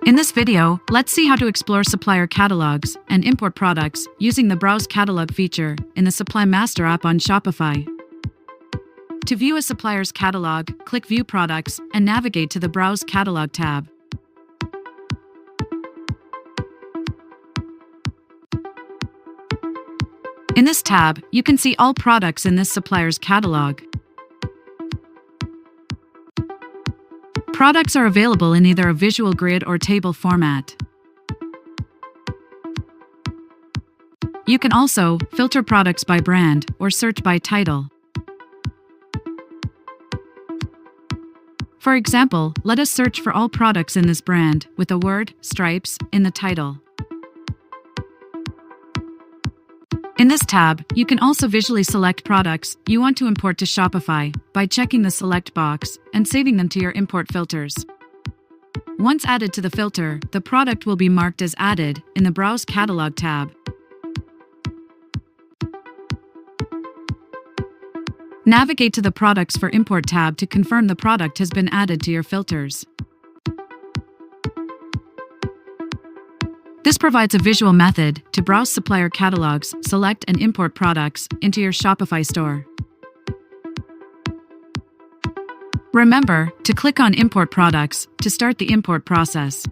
In this video, let's see how to explore supplier catalogs and import products using the Browse Catalog feature in the Supply Master app on Shopify. To view a supplier's catalog, click View Products and navigate to the Browse Catalog tab. In this tab, you can see all products in this supplier's catalog. Products are available in either a visual grid or table format. You can also filter products by brand or search by title. For example, let us search for all products in this brand with the word stripes in the title. In this tab, you can also visually select products you want to import to Shopify by checking the select box and saving them to your import filters. Once added to the filter, the product will be marked as added in the Browse Catalog tab. Navigate to the Products for Import tab to confirm the product has been added to your filters. This provides a visual method to browse supplier catalogs, select and import products into your Shopify store. Remember to click on Import Products to start the import process.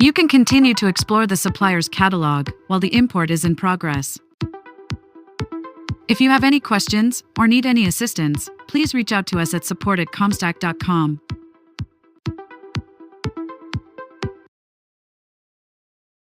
You can continue to explore the supplier's catalog while the import is in progress. If you have any questions or need any assistance, please reach out to us at support@comstack.com.